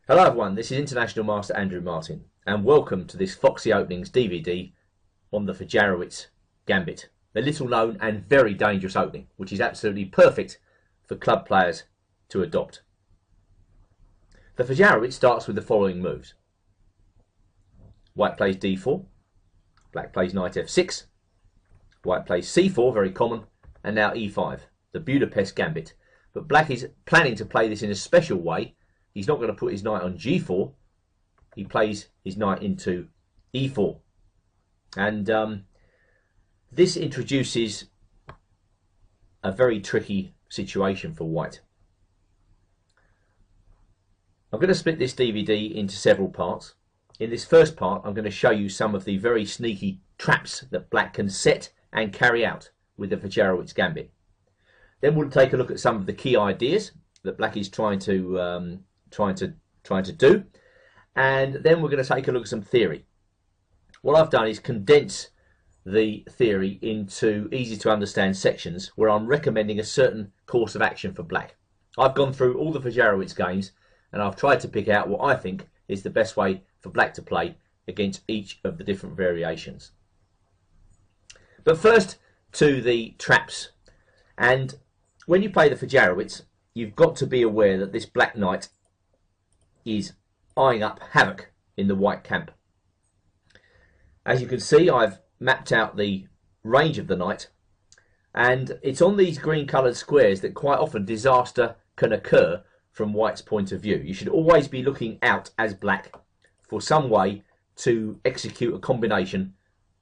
Hello everyone, this is International Master Andrew Martin and welcome to this Foxy Openings DVD on the Fajarowicz Gambit, a little known and very dangerous opening which is absolutely perfect for club players to adopt. The Fajarowicz starts with the following moves. White plays d4, black plays knight f6, white plays c4, very common, and now e5, the Budapest Gambit. But black is planning to play this in a special way. He's not going to put his knight on g4. He plays his knight into e4. And this introduces a very tricky situation for white. I'm going to split this DVD into several parts. In this first part, I'm going to show you some of the very sneaky traps that black can set and carry out with the Fajarowicz Gambit. Then we'll take a look at some of the key ideas that black is trying to do, and then we're going to take a look at some theory. What I've done is condense the theory into easy to understand sections where I'm recommending a certain course of action for black. I've gone through all the Fajarowicz games and I've tried to pick out what I think is the best way for black to play against each of the different variations. But first to the traps. And when you play the Fajarowicz, you've got to be aware that this black knight is eyeing up havoc in the white camp. As you can see, I've mapped out the range of the knight, and it's on these green coloured squares that quite often disaster can occur from white's point of view. You should always be looking out as black for some way to execute a combination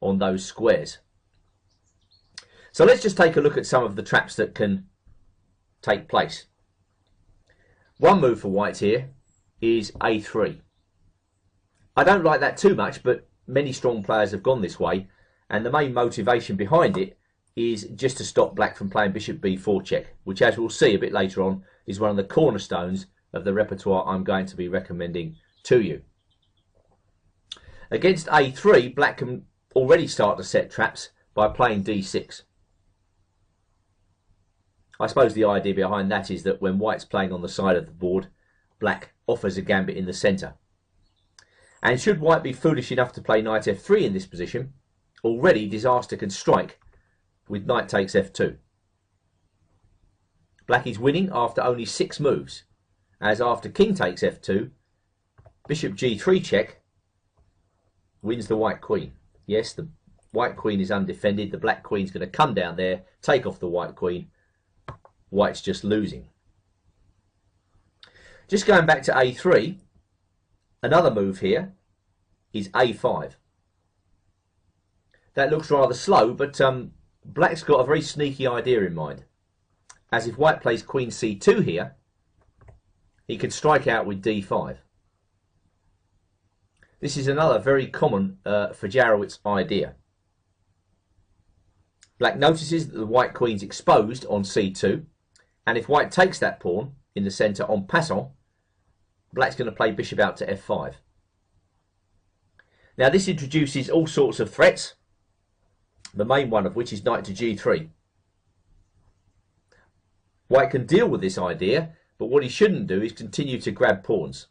on those squares. So let's just take a look at some of the traps that can take place. One move for white here is a3. I don't like that too much, but many strong players have gone this way, and the main motivation behind it is just to stop black from playing bishop b4 check, which, as we'll see a bit later on, is one of the cornerstones of the repertoire I'm going to be recommending to you. Against a3, black can already start to set traps by playing d6. I suppose the idea behind that is that when white's playing on the side of the board, black offers a gambit in the centre. And should white be foolish enough to play knight f3 in this position, already disaster can strike with knight takes f2. Black is winning after only 6 moves, as after king takes f2, bishop g3 check wins the white queen. Yes, the white queen is undefended, the black queen's going to come down there, take off the white queen, white's just losing. Just going back to a3, another move here is a5. That looks rather slow, but black's got a very sneaky idea in mind. As if white plays queen c2 here, he could strike out with d5. This is another very common Fajarowicz idea. Black notices that the white queen's exposed on c2, and if white takes that pawn in the centre en passant, black's going to play bishop out to f5. Now this introduces all sorts of threats, the main one of which is knight to g3. White can deal with this idea, but what he shouldn't do is continue to grab pawns.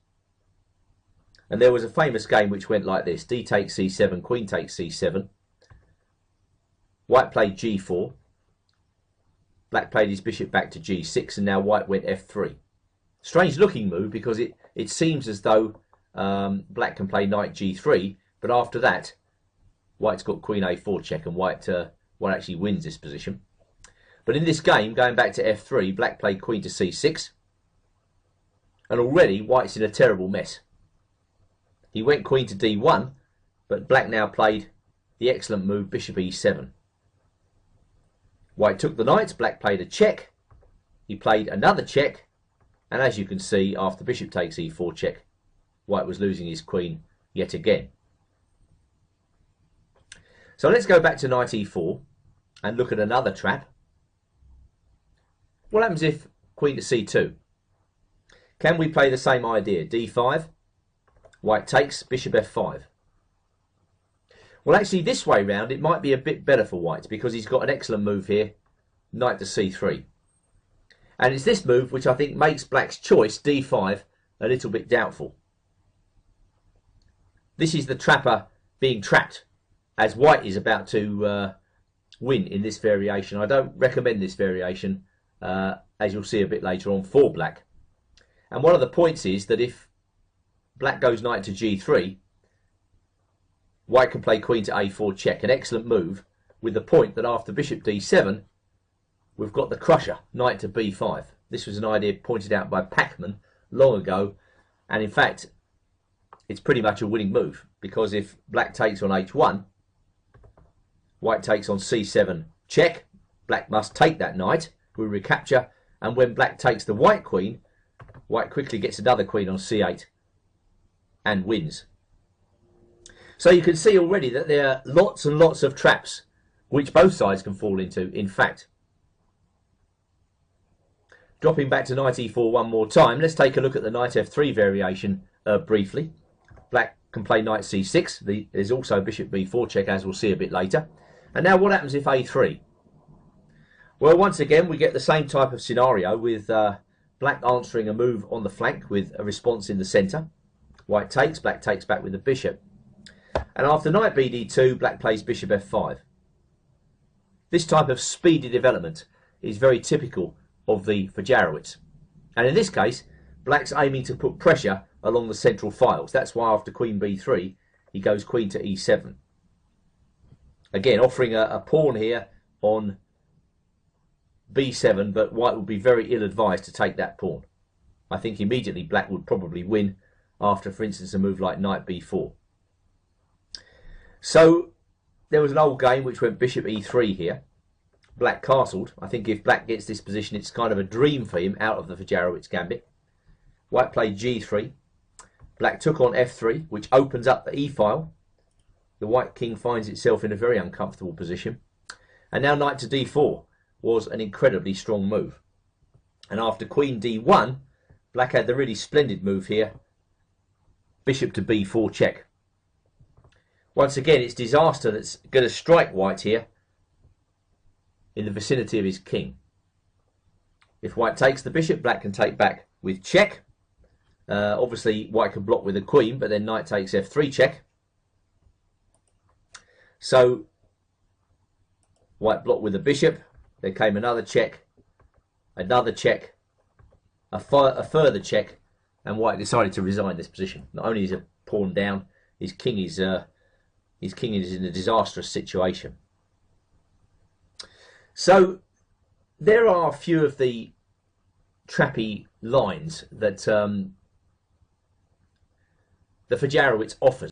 And there was a famous game which went like this: d takes c7, queen takes c7. White played g4. Black played his bishop back to g6, and now white went f3. Strange looking move, because it seems as though black can play knight g3, but after that white's got queen a4 check, and white actually wins this position. But in this game, going back to f3, black played queen to c6, and already white's in a terrible mess. He went queen to d1, but black now played the excellent move bishop e7. White took the knight, black played a check, he played another check, and as you can see, after bishop takes e4 check, white was losing his queen yet again. So let's go back to knight e4 and look at another trap. What happens if queen to c2? Can we play the same idea? d5, white takes, bishop f5. Well, actually this way round it might be a bit better for white, because he's got an excellent move here, knight to c3. And it's this move which I think makes black's choice, d5, a little bit doubtful. This is the trapper being trapped as white is about to win in this variation. I don't recommend this variation, as you'll see a bit later on, for black. And one of the points is that if black goes knight to g3, white can play queen to a4 check, an excellent move, with the point that after bishop d7, we've got the crusher, knight to b5. This was an idea pointed out by Pachman long ago, and in fact, it's pretty much a winning move, because if black takes on h1, white takes on c7 check, black must take that knight, we recapture, and when black takes the white queen, white quickly gets another queen on c8 and wins. So you can see already that there are lots and lots of traps which both sides can fall into, in fact. Dropping back to knight e4 one more time, let's take a look at the knight f3 variation briefly. Black can play knight c6. There's also bishop b4 check, as we'll see a bit later. And now what happens if a3? Well, once again, we get the same type of scenario with black answering a move on the flank with a response in the centre. White takes, black takes back with the bishop. And after knight bd2, black plays bishop f5. This type of speedy development is very typical of the Fajarowicz. And in this case, black's aiming to put pressure along the central files. That's why after queen b3, he goes queen to e7. Again, offering a pawn here on b7, but white would be very ill-advised to take that pawn. I think immediately black would probably win after, for instance, a move like knight b4. So there was an old game which went bishop e3 here. Black castled. I think if black gets this position, it's kind of a dream for him out of the Fajarowicz Gambit. White played g3. Black took on f3, which opens up the e-file. The white king finds itself in a very uncomfortable position. And now knight to d4 was an incredibly strong move. And after queen d1, black had the really splendid move here, bishop to b4 check. Once again, it's disaster that's going to strike white here in the vicinity of his king. If white takes the bishop, black can take back with check. Obviously, white can block with a queen, but then knight takes f3 check. So, white blocked with a bishop. There came another check, a further check, and white decided to resign this position. Not only is a pawn down, his king is in a disastrous situation. So there are a few of the trappy lines that the Fajarowicz offers.